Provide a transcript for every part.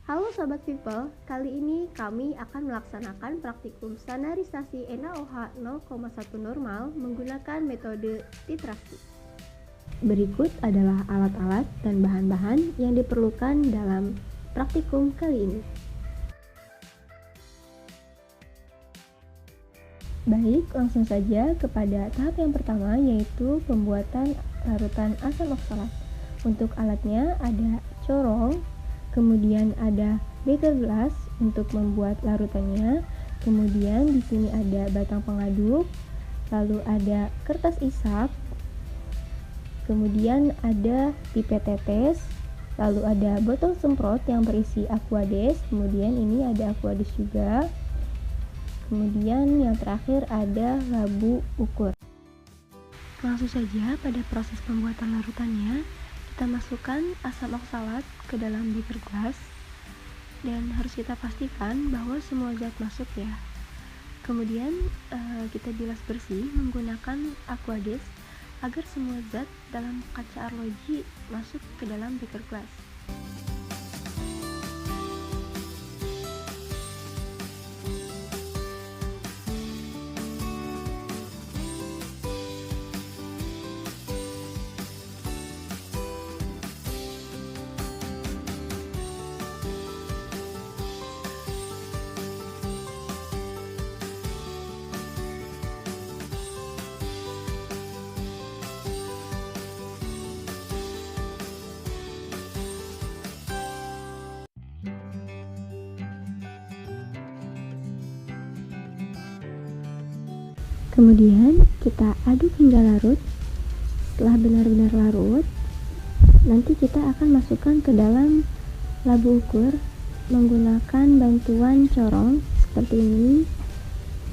Halo Sobat People, kali ini kami akan melaksanakan praktikum standarisasi NaOH 0,1 normal menggunakan metode titrasi. Berikut adalah alat-alat dan bahan-bahan yang diperlukan dalam praktikum kali ini. Baik, langsung saja kepada tahap yang pertama, yaitu pembuatan larutan asam oksalat. Untuk alatnya ada corong, kemudian ada beker gelas untuk membuat larutannya, kemudian di sini ada batang pengaduk, lalu ada kertas isap, kemudian ada pipet tetes, lalu ada botol semprot yang berisi aquades, kemudian ini ada aquades juga. Kemudian yang terakhir ada labu ukur. Langsung saja pada proses pembuatan larutannya, kita masukkan asam oksalat ke dalam beker gelas dan harus kita pastikan bahwa semua zat masuk ya. Kemudian kita bilas bersih menggunakan aquades agar semua zat dalam kaca arloji masuk ke dalam beker gelas. Kemudian kita aduk hingga larut. Setelah benar-benar larut, nanti kita akan masukkan ke dalam labu ukur menggunakan bantuan corong seperti ini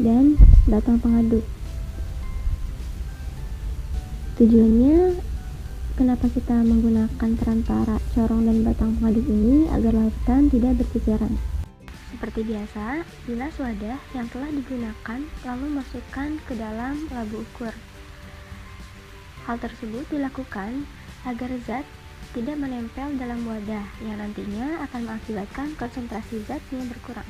dan batang pengaduk. Tujuannya kenapa kita menggunakan perantara corong dan batang pengaduk ini agar larutan tidak berceceran. Seperti biasa, bilas wadah yang telah digunakan lalu masukkan ke dalam labu ukur. Hal tersebut dilakukan agar zat tidak menempel dalam wadah yang nantinya akan mengakibatkan konsentrasi zat yang berkurang.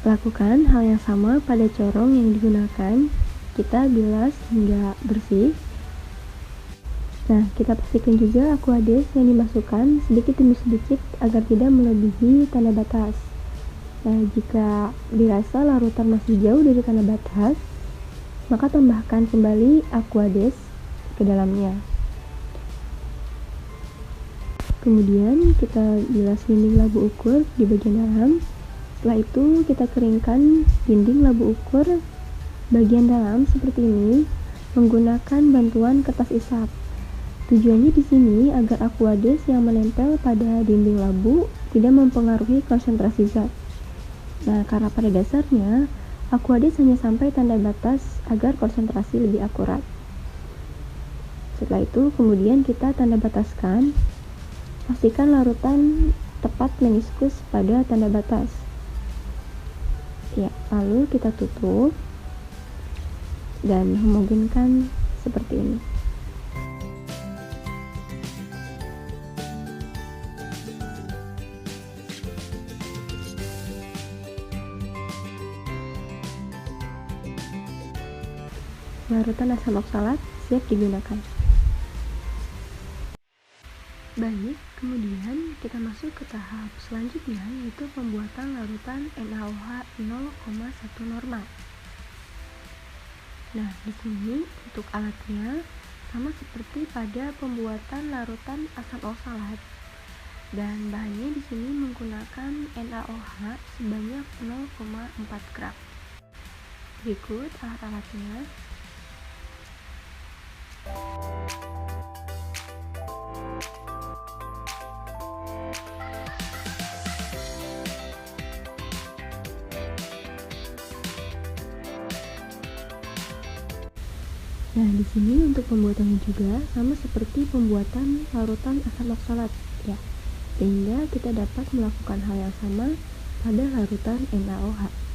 Lakukan hal yang sama pada corong yang digunakan. Kita bilas hingga bersih. Nah, kita pastikan juga aquades yang dimasukkan sedikit demi sedikit agar tidak melebihi tanda batas. Nah, jika dirasa larutan masih jauh dari tanda batas, maka tambahkan kembali aquades ke dalamnya. Kemudian kita bilas dinding labu ukur di bagian dalam. Setelah itu kita keringkan dinding labu ukur bagian dalam seperti ini menggunakan bantuan kertas isap. Tujuannya di sini agar aquades yang menempel pada dinding labu tidak mempengaruhi konsentrasi zat. Nah, karena pada dasarnya aquades hanya sampai tanda batas agar konsentrasi lebih akurat. Setelah itu kemudian kita tanda bataskan. Pastikan larutan tepat meniskus pada tanda batas. Ya, lalu kita tutup dan homogenkan seperti ini. Larutan asam oksalat siap digunakan. Baik, kemudian kita masuk ke tahap selanjutnya, yaitu pembuatan larutan NaOH 0,1 normal. Nah, di sini untuk alatnya sama seperti pada pembuatan larutan asam oksalat. Dan bahannya di sini menggunakan NaOH sebanyak 0,4 gram. Berikut alat-alatnya. Nah, di sini untuk pembuatannya juga sama seperti pembuatan larutan asam oksalat ya. Sehingga kita dapat melakukan hal yang sama pada larutan NaOH.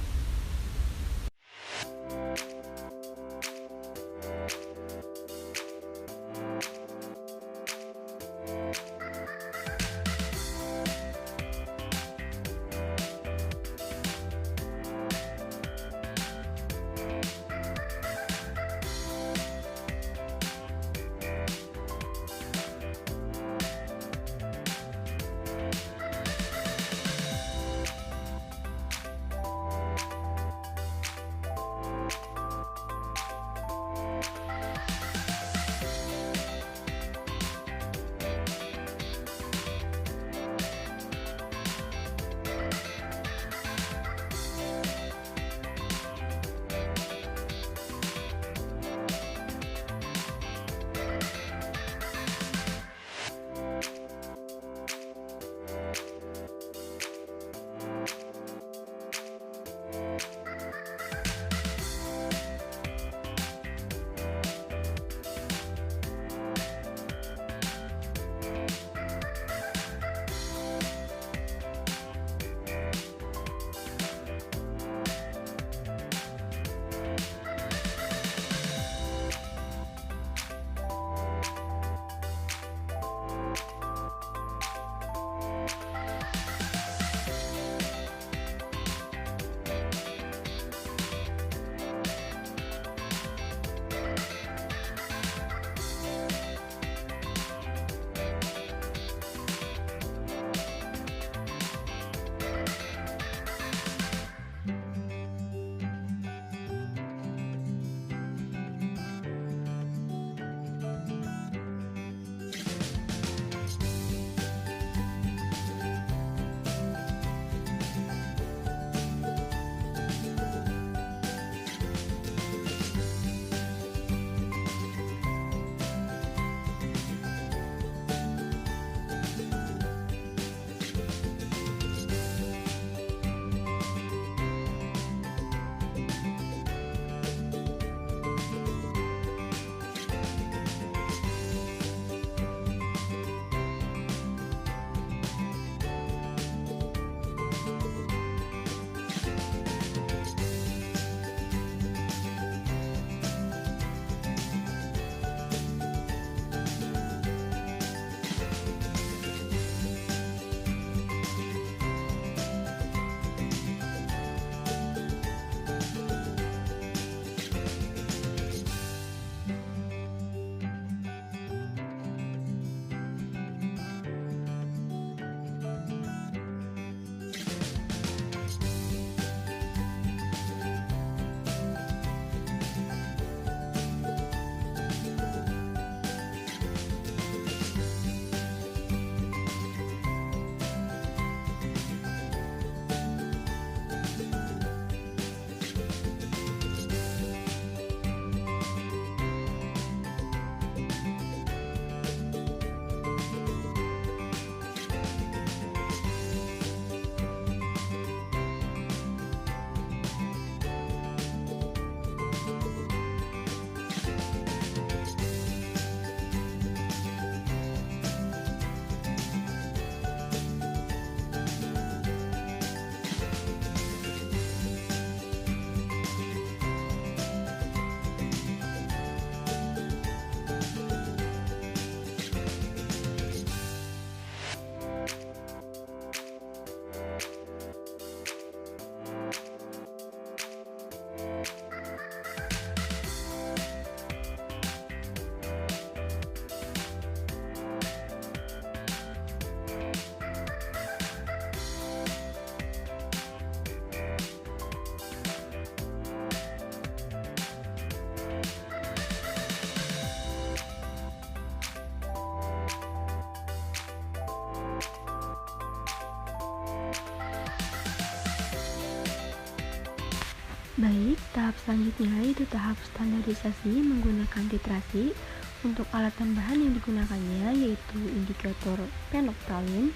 Baik, tahap selanjutnya yaitu tahap standarisasi menggunakan titrasi. Untuk alat dan bahan yang digunakannya yaitu indikator penoktalin,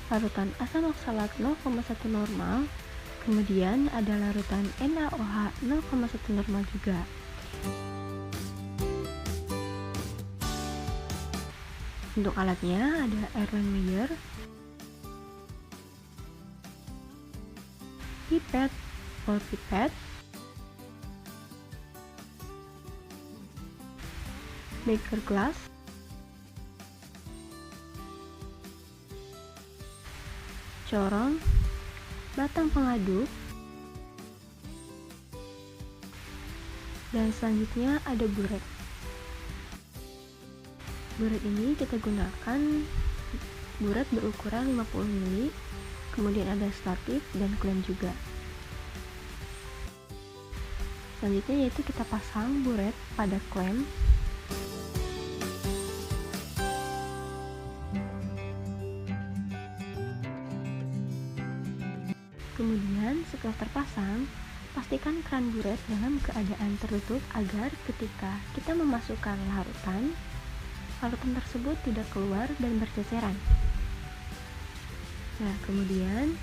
larutan asam oksalat 0,1 normal, kemudian ada larutan NaOH 0,1 normal juga. Untuk alatnya ada Erlenmeyer, pipet, ball pipet, beaker glass, corong, batang pengaduk, dan selanjutnya ada buret. Buret ini kita gunakan buret berukuran 50 mili, kemudian ada statif dan klem juga. Selanjutnya yaitu kita pasang buret pada klem. Kemudian setelah terpasang, pastikan keran buret dalam keadaan tertutup agar ketika kita memasukkan larutan tersebut tidak keluar dan berceceran. Nah, kemudian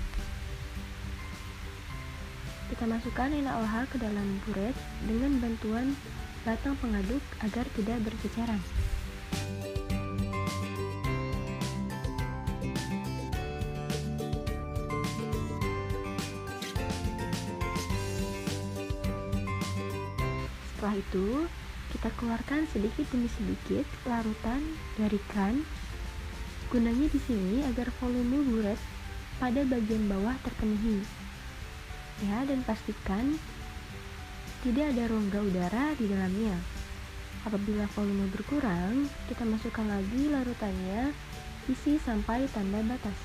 kita masukkan NaOH ke dalam buret dengan bantuan batang pengaduk agar tidak berceceran. Setelah itu, kita keluarkan sedikit demi sedikit larutan dari keran. Gunanya di sini agar volume buret pada bagian bawah terpenuhi. Ya, dan pastikan tidak ada rongga udara di dalamnya. Apabila volume berkurang, kita masukkan lagi larutannya, isi sampai tanda batas.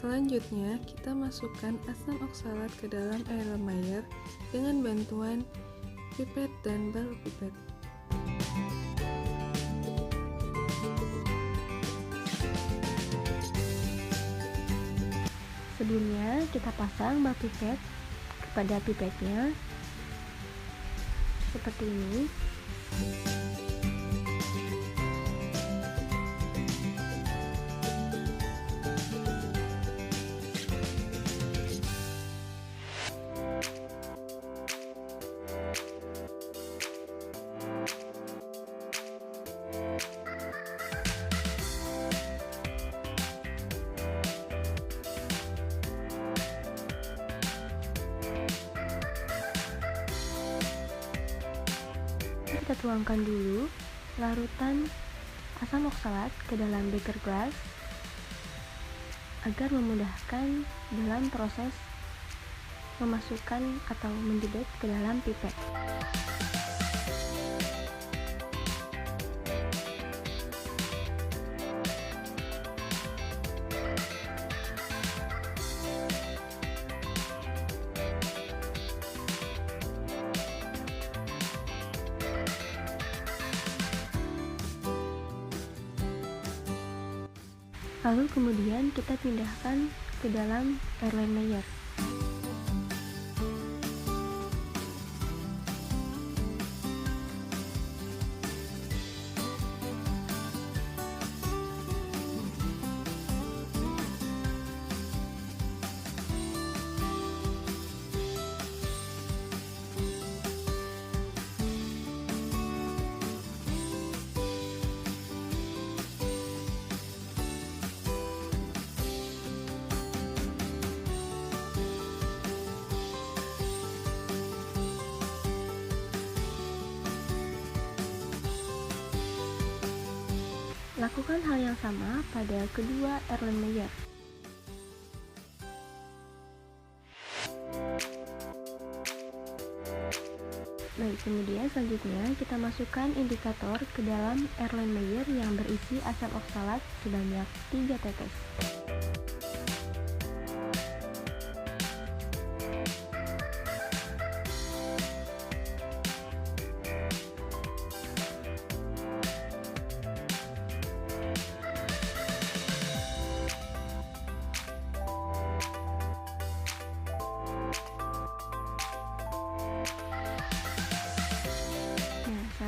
Selanjutnya, kita masukkan asam oksalat ke dalam Erlenmeyer dengan bantuan pipet dan ball pipet. Sebelumnya, kita pasang ball pipet kepada pipetnya seperti ini. Kita tuangkan dulu larutan asam oksalat ke dalam beaker glass agar memudahkan dalam proses memasukkan atau menjebet ke dalam pipet. Lalu kemudian kita pindahkan ke dalam Erlenmeyer. Lakukan hal yang sama pada kedua Erlenmeyer. Baik, kemudian selanjutnya kita masukkan indikator ke dalam Erlenmeyer yang berisi asam oksalat sebanyak 3 tetes.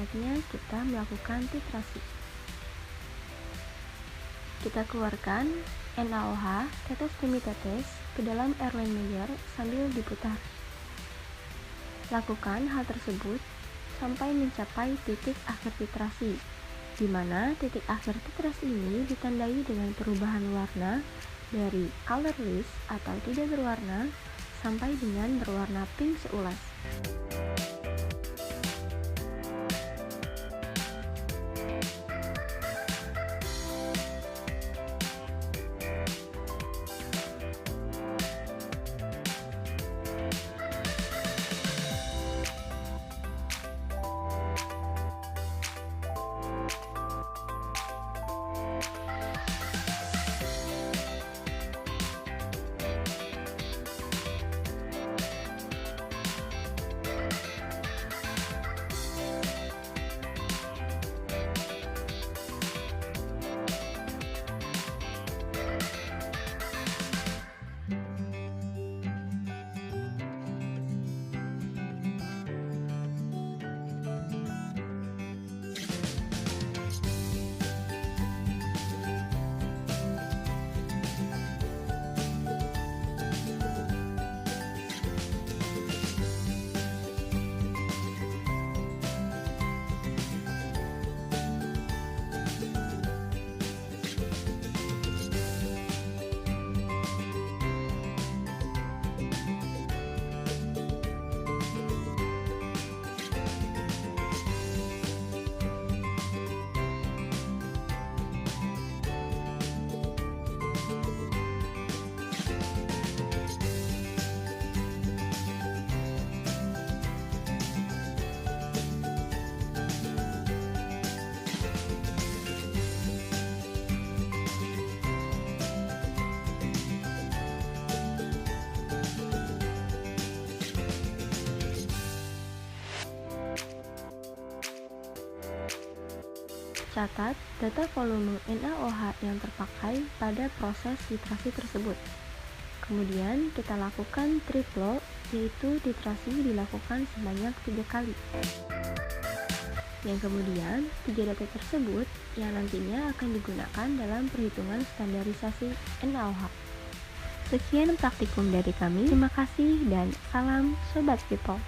saatnya kita melakukan titrasi. Kita keluarkan NaOH tetes demi tetes ke dalam Erlenmeyer sambil diputar. Lakukan hal tersebut sampai mencapai titik akhir titrasi, di mana titik akhir titrasi ini ditandai dengan perubahan warna dari colorless atau tidak berwarna sampai dengan berwarna pink seulas. Catat data volume NaOH yang terpakai pada proses titrasi tersebut. Kemudian kita lakukan triflow, yaitu titrasi dilakukan sebanyak 3 kali. Yang kemudian 3 data tersebut yang nantinya akan digunakan dalam perhitungan standarisasi NaOH. Sekian praktikum dari kami. Terima kasih dan salam Sobat People.